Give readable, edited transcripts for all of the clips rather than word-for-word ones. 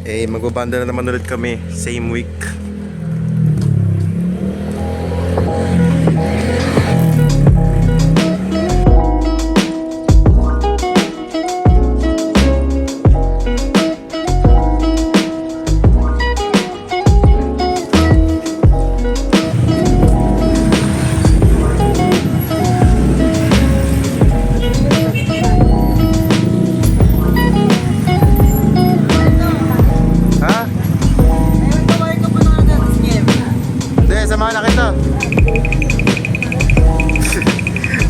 Eh, magbabanda na naman ulit kami. Same week. Samahan na kita.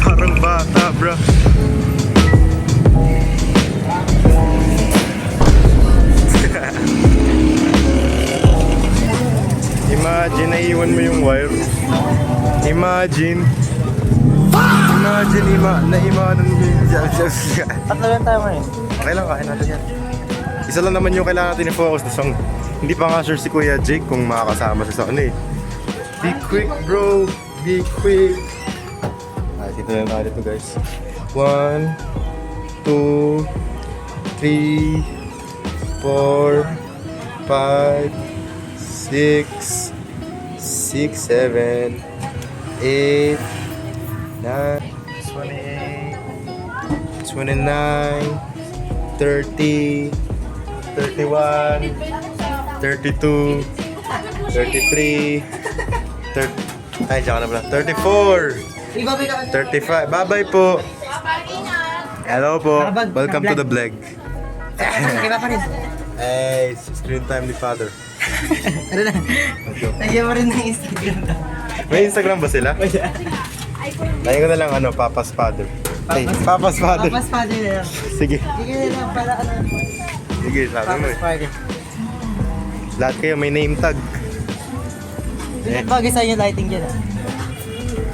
Parang bata, bro. Imagine, naiiwan mo yung wire. Imagine, naiiwanan mo yung Tatlo lang tayo ngayon. Okay lang, kain natin yan. Isa lang naman yung kailangan natin i-focus na song. Hindi pa nga sure si Kuya Jake kung makakasama siya sa ano eh. Be quick, bro. Be quick. Ay, dito na tayo dito, guys. 1, 2, 3, 4, 5, 6, 7, 8, 9, 28, 29, 30, 31, 32, 33, ay, diyan ka na pala. 34! 35. Bye-bye po! Hello po! Welcome to the vlog. Iba pa rin. Hey, screen time ni Father. Ano na? Nagyan mo rin ng Instagram. May Instagram ba sila? Lagyan ko na lang ano, Papa's Father. Hey, Papa's Father. Papa's Father na lang. Sige. Sige na lang para ano. Sige, sabi mo Papa's eh. Father. Lahat kayo may name tag. Bagay sa inyo lighting dyan ah.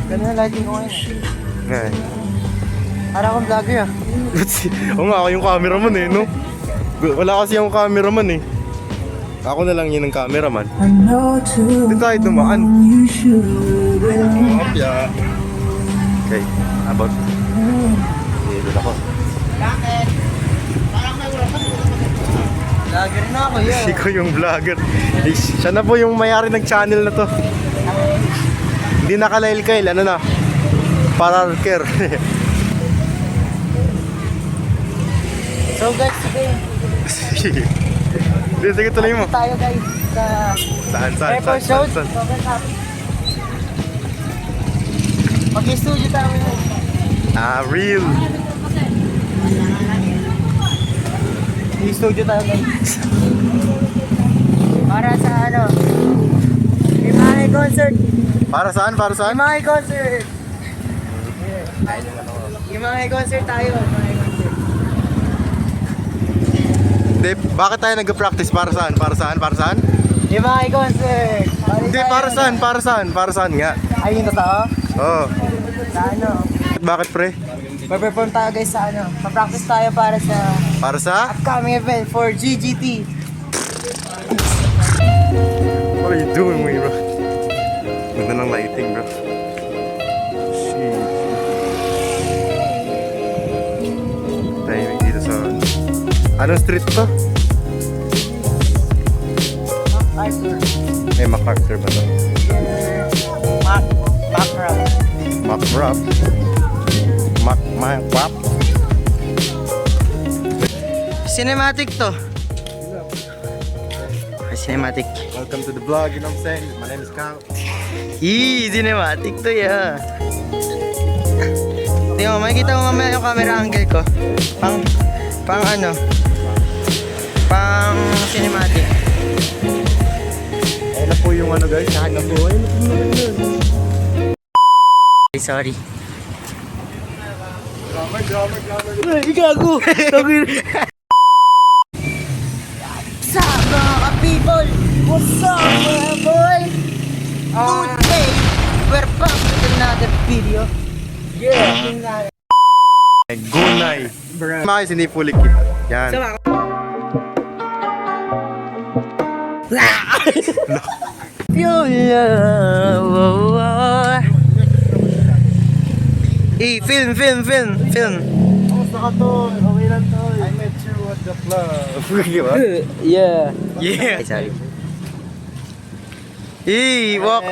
Ganun na lighting ko ngayon. Ngay. Para akong vlogger ah. Oo nga, ako yung cameraman eh, no? Wala kasi yung cameraman eh. Ako na lang yun ang cameraman. Hindi tayo dumaan. Mafia. Okay, about. Dito ako. Vlogger na ako yun. Siko yung vlogger. Siya na po yung may-ari ng channel na to. Hindi nakalail-kail, ano na? Pararker. So guys, today, Sige, tuloy mo. tayo guys sa Saan? Airport Road. Sobrang happy. Mag-studio tayo ngayon. Ah, real. Mag-studio tayo guys. Para sa ano, Imahe concert. Para saan? Para saan? Imahe concert. Imahe concert tayo. Imahe concert. Hindi, bakit tayo nag-practice? Para saan? Para saan? Para saan? Imahe concert. Hindi, para saan? Para saan? Para saan nga? Ay, yung totoo? Oo. Sa ano? Bakit pre? Mag-perform tayo guys sa ano. Pa-practice tayo para sa Para sa? upcoming event for GGT. What are you doing, bro? Ganda ng lighting, bro. Shit. Timing dito sa... Anong street to? MacArthur. May MacArthur ba to? Macrap. MacRap? MacRap? Cinematic to. Cinematic. Welcome to the vlog, you know what I'm saying? My name is Kyle. Cinematic to ya. Tingnan mo, makikita mo mamaya yung camera angle ko. Pang ano? Pang cinematic. Ayun na po yung ano guys, saan na po? Ayun na po yun. Sorry. Grammar. Ay, gago! What's up mga people? What's up mga boy? Today, we're back with another video. Yeah! Gunay. Makis, hindi fully kit. Yan. Film. Kamusta ka tol? Okay lang tol. I met you at the na. Di ba? Yeah. Yeah. Sorry. Walk.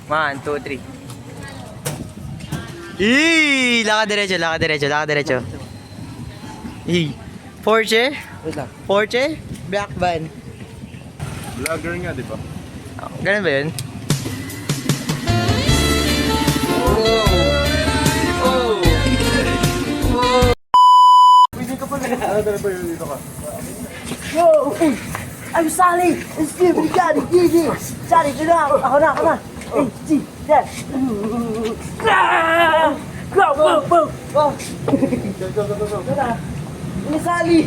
1, 2, 3. Lakad diretso, lakad diretso, lakad diretso. Porsche? Wait lang. Porsche? Black van. Vlogger nga, di ba? Ganun ba yun? I'm Sally! It's Steve! We got it! Yeah! Sally, ito na! Ako na! Hey, G! Dad! Go! Go! Go! Ito na! Ini Sally!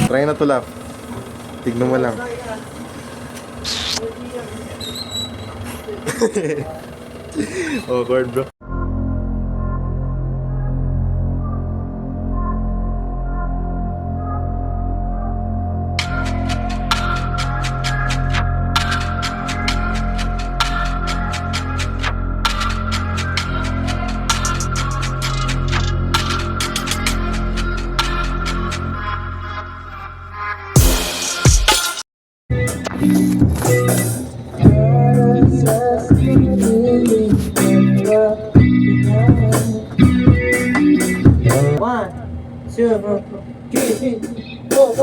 Try na to laugh. Tignan mo lang. Awkward, bro.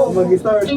Mag-start.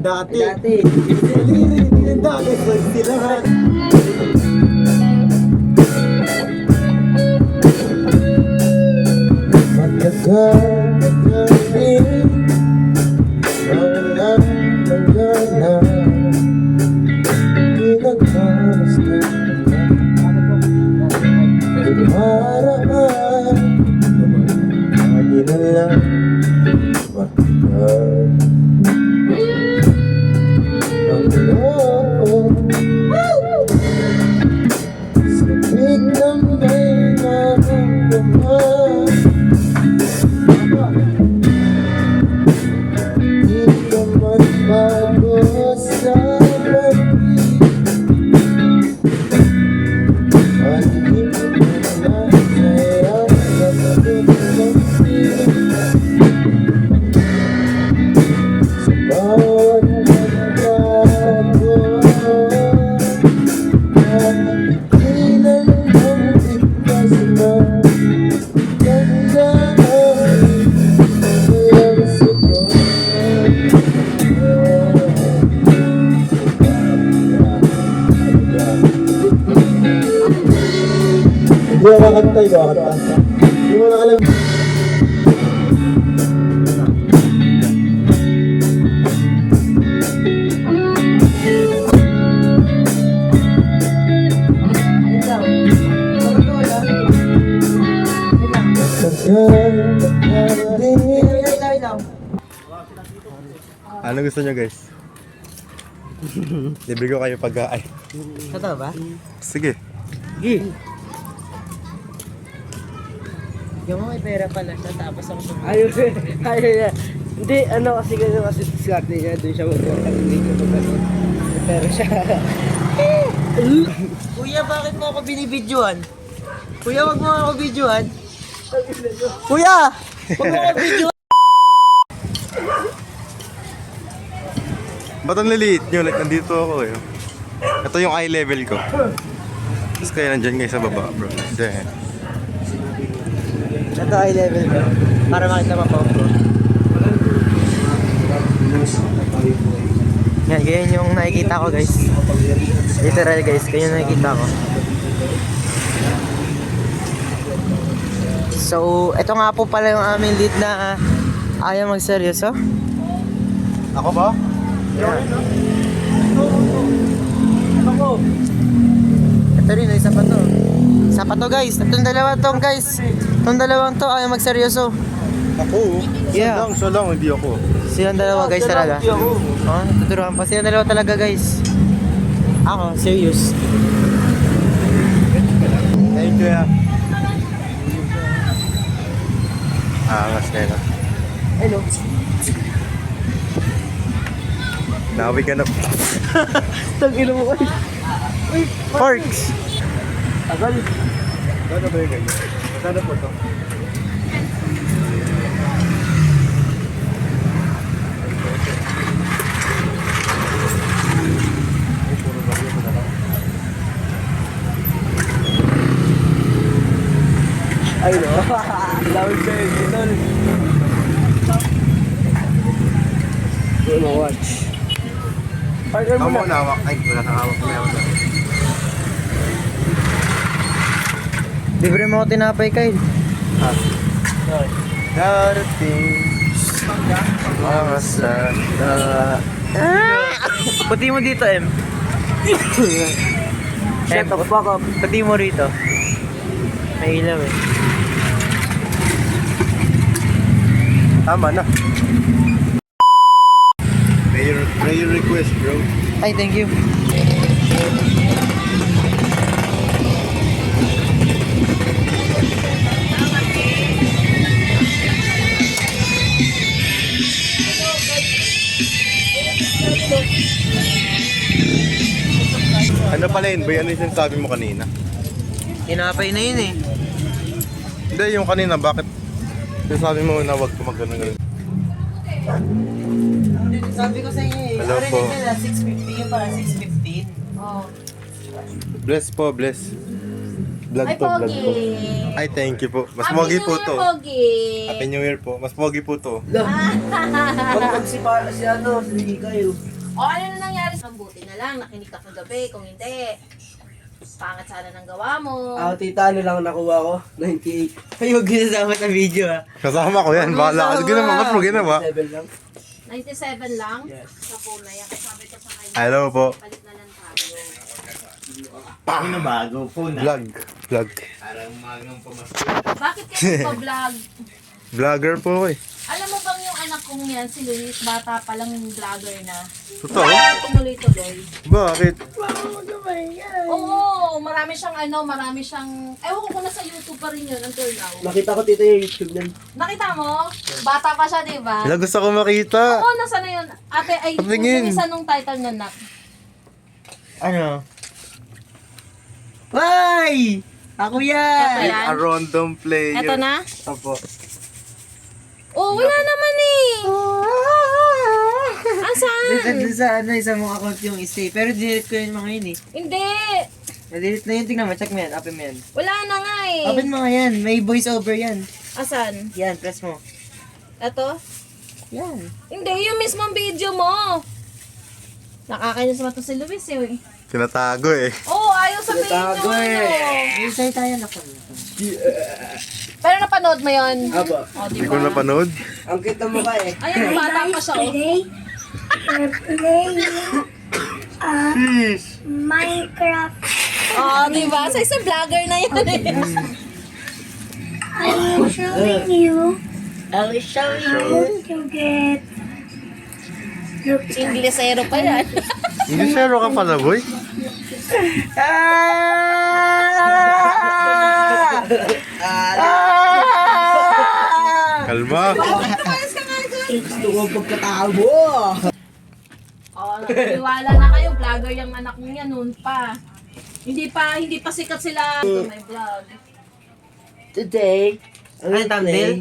dati. Dati. Hindi ng dati. Silahan. Hindi ako kakanta, hindi ako kakanta. Hindi mo na alam. Ano gusto nyo guys? Libre ko kayo pag-aay. Totoo ba? Sige. Gi. Yung may pera pala siya, tapos ako sumunod. Ayun. Hindi, ano kasi ganun kasi diskarte niya, doon siya magkuha hindi ko ito ganun. May pera siya. Kuya, bakit mo ako binibidyohan? Kuya, wag mo ako videohan. Kuya! Wag mo ako videohan! Ba't ang liliit nyo? Like, nandito ako eh. Ito yung eye level ko. Tapos kaya nandyan kayo sa baba, bro. Then, Ito ay level ko. Para makita pa po bro. Yan, ganyan yung nakikita ko guys. Literal guys, ganyan yung nakikita ko. So, ito nga po pala yung aming lead na ayaw magseryoso. ako ba? Yeah. Ito rin, isa pa to. Isa pa to guys, itong dalawa tong guys. Itong dalawang to ayaw magseryoso. Ako? Yeah. Siya lang, hindi ako. Silang dalawa guys talaga. Oh, tuturuan pa. Silang dalawa talaga guys. Ako, serious. Thank you, ya. Angas na yun. Hello. Nawi ka na. Tag-ino mo kayo. Parks! Agal. Gano'n ba yung ganyan? Gano'n po ito? Ay no. Loud siya yun. Ito. Don't watch. Partner mo Ako na. hawak. Ay, wala nang hawak. Libre mo ako tinapay, Kyle. Darating mga sala. Puti mo dito, M. Shut the fuck up. Puti mo rito. May ilaw eh. Tama na. Prayer request, bro. Ay, thank you. Ano pala yun, boy? Ano yung sinasabi mo kanina? Tinapay na yun eh. Hindi, yung kanina, bakit sinasabi mo na wag gumagano-gano? Sabi ko sa inyo eh. Hello po. Nila 650 yung para 615. Oh. Bless po, bless. Vlog Ay, to, vlog po. Pogi. Ay, thank you po. Mas Happy pogi New po Year, to. Pogi. Happy New Year po. Mas pogi po to. Pag si ano, si kayo. O ano na nangyari? Mabuti na lang, nakinig ka kagabi. Kung hindi, pangat sana ng gawa mo. Tita, ano lang nakuha ko? 98. Ay, huwag ginasama sa video ha. Kasama ko yan. Bahala ka. Ginawa. Ba't mo ginawa? 7 lang. 97 lang? Yes. Sa phone na yan. Sabi ko sa kanya, Hello po. palit na lang tayo. Ano bago po na? Vlog. Vlog. Parang magang pamasko. Bakit kayo pa-vlog? Vlogger po ako eh. Alam mo bang yung anak kong yan, si Luis, bata pa lang yung vlogger na. Totoo? Tumuloy-tuloy. Bakit? Oo, marami siyang, ewan ko kung nasa YouTube pa rin yun until now. Nakita ko tita yung YouTube nun. Nakita mo? Bata pa siya, di ba? Wala, gusto ko makita. Oo, nasa na yun. Ate, ay, Patingin. yung isa nung title nun na. Ano? Why? Ako yan! Ito yan. A random player. Eto na? Opo. Oh, wala naman eh. Asan? Doon sa ano, isa mong account yung isa eh. Pero delete ko yun mga yun eh. Hindi. Na-delete na yun, tingnan mo, check mo yan, open mo yan. Wala na nga eh. Open mo nga yan, may voice over yan. Asan? Yan, press mo. Eto? Yan. Hindi, yung mismong video mo. Nakakainis naman to si Luis eh. Tinatago eh. Oo, ayaw sabihin Tinatago nyo. eh. May say tayo na ko. Pero napanood mo yun? Aba. O, Hindi ko napanood. Ang kita mo ka eh. Ayun, bata pa siya. Oh. Minecraft. Oh, diba? Sa isang vlogger na yan eh. I will showing you I will show how to get Inglesero pa yan. Hindi zero ka pala, boy. Kalma. Gusto ko pagkatabo. Oh, naniwala na kayo, vlogger yung anak niya noon pa. Hindi pa sikat sila. Ito may vlog. Today, Ano yung thumbnail?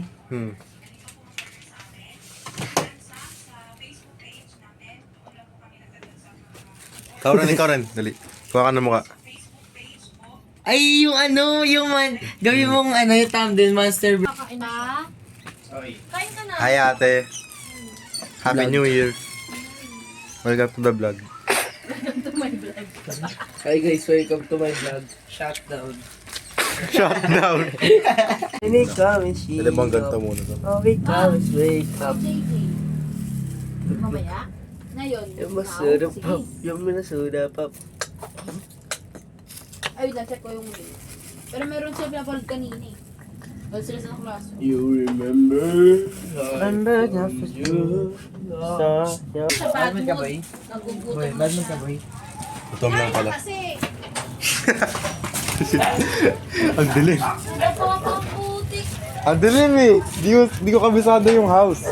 Ikaw rin. Dali. Kuha ka ng mukha. Ay, yung ano, yung man, gawin mong ano, yung thumbnail, Monster Bro. Kakain na? Kain ka na. Hi ate. Happy New Year. Welcome to the vlog. Ito may vlog. Hi guys, welcome to my vlog. Shutdown. Shut down. Any comments? Pwede bang ganito muna to? Okay, comments, wake up. JJ. Mamaya? Ngayon. Yung now? masarap Sige. pop. Yung minasuda pop. Ay, na-check ko yung mail. Pero meron siya pinapaload kanina eh. Wala sila sa class. You remember Remember the first Sa bad mood. boy? Nagugutom Bad na mo siya. ka, boy? Gutom lang pala. Kasi, Ang dilim. wala pa akong putik. Ang dilim eh. Di ko kabisado yung house.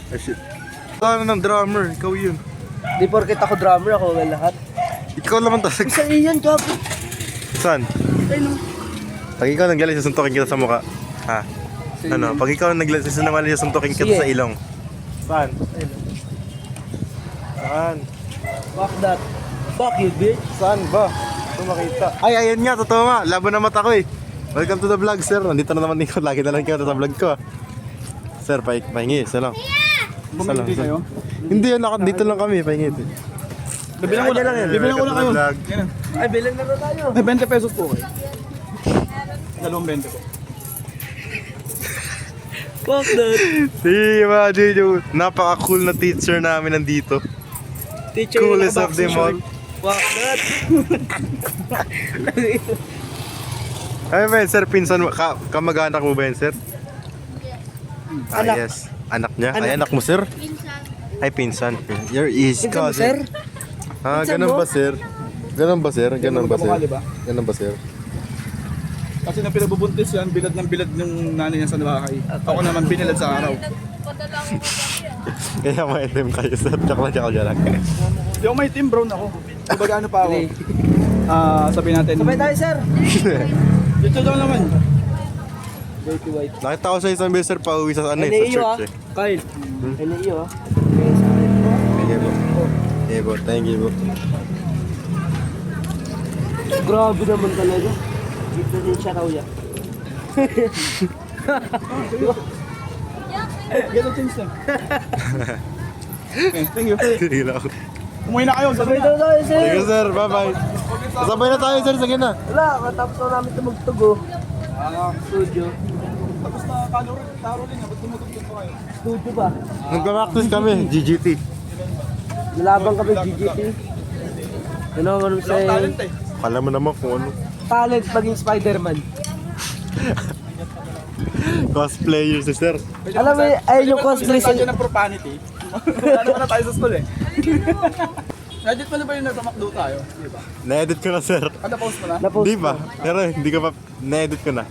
Ay shit. Ano ng drummer? Ikaw yun. Di porket ako drummer, ako ang lahat. Ikaw naman talaga. Sa iyan, kapo. Saan? Pag ikaw naglalis, sasuntokin kita sa mukha. Ha? Ano? Pag ikaw naglalis, sasuntokin kita Sige. sa ilong. Saan? Saan? Fuck that. Fuck you, bitch. Saan ba? Ito makita. Ay, ayun nga, totoo nga. Labo na mata ko eh. Welcome to the vlog, sir. Nandito na naman ikaw. Lagi na lang kayo sa vlog ko. Sir, pahingi. Isa lang. Isa lang. Kayo? Hindi, dito lang kami. Pahingi. Bibilang ko na lang yan. Bibilang ko na kayo. Vlog. Ay, bilang na tayo. May 20 pesos po kayo. 2.20 po. Fuck that. Si Imagine yung napaka-cool na teacher namin nandito. Teacher Coolest of them all. Fuck that. Ay, Ben, sir, pinsan mo, kamag-anak mo ba yan, sir? Ah, Anak. yes. Anak niya? Ay, anak mo, sir? Ay, pinsan. Your is Pinsan mo, cousin. sir? Ah, Pinsan ganun mo? ba, sir? Ganun ba, sir? Ganun ba, sir? Kamukha, di ba? Ganun ba, sir? Kasi nang pinabubuntis yan, bilad ng bilad ng nanay niya sa bahay. Ako naman binilad sa araw. Padala ko pa Kaya maitim kayo, sir. Tsaka lang. Yung may team brown ako. Kumbaga ano pa ako. Sabihin natin. Sabay tayo, sir. Dito daw naman. Dirty white. Nakita ko sa isang beses, sir, pauwi sa, ano, eh, sa NAU ah. church, eh. Kyle. NAU ah. Thank you, po. Thank you, po. Thank you, po. Grabe naman talaga. Ito din siya raw yan. Yan, Get a change na. Okay, thank you. Sige lang. Umuwi na kayo. Sabay daw tayo, sir. Sige sir, bye-bye. Sabay na tayo sir, sige na. Wala, matapos na namin tumugtugo. Studio. Tapos na Caroline, ba't tumutugtog pa kayo? Studio ba? Nagpa-practice kami, GGT. Nalaban kami GGT. Ano ang ano Wala akong sa'yo? talent eh. Kala mo naman kung ano. Talent maging Spider-Man. Cosplayer si sir. Alam mo, ayun yung cosplay sa... Sa ng profanity. Wala naman na tayo sa school eh. Najit mo na ba yung nagpamakdo tayo? Di ba? Na-edit ko na sir. Kada-post mo na? Na-post Di mo. ba? Pero hindi ko pa, na-edit ko na.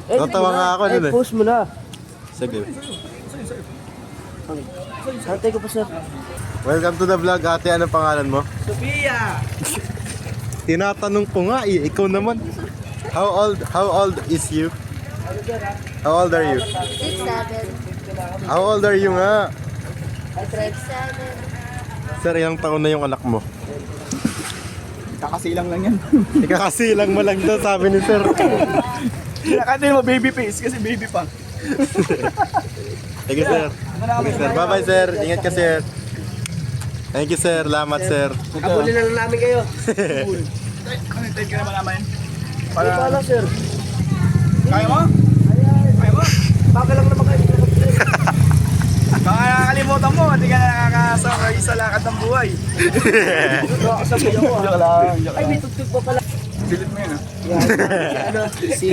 Eh, Natawa nga ako dun eh. post mo na. Sige. Hantay ko pa, sir. Welcome to the vlog ate, anong pangalan mo? Sophia! Tinatanong ko nga eh, ikaw naman. How old is you? How old are you? 6'7". How old are you nga? 6'7". Sir, ilang taon na yung anak mo? Kakasilang lang yan. Ikakasilang mo lang daw, sabi ni sir. Kinakantay mo baby face kasi baby pa. Sige sir. Sige sir. Bye bye sir. Ingat ka sir. Thank you sir. Lamat sir. Abulin na lang namin kayo. Hintayin ka naman namin. Para... Para, sir. Kaya mo? Kaya mo? Baka lang naman kayo. Baka nakakalimutan mo, hindi ka na nakakasakay sa lakad ng buhay. Sabi ako. Joke lang. Ay, may tugtog pa pala. Pilit mo yun ah. Yan. Si ano? Si...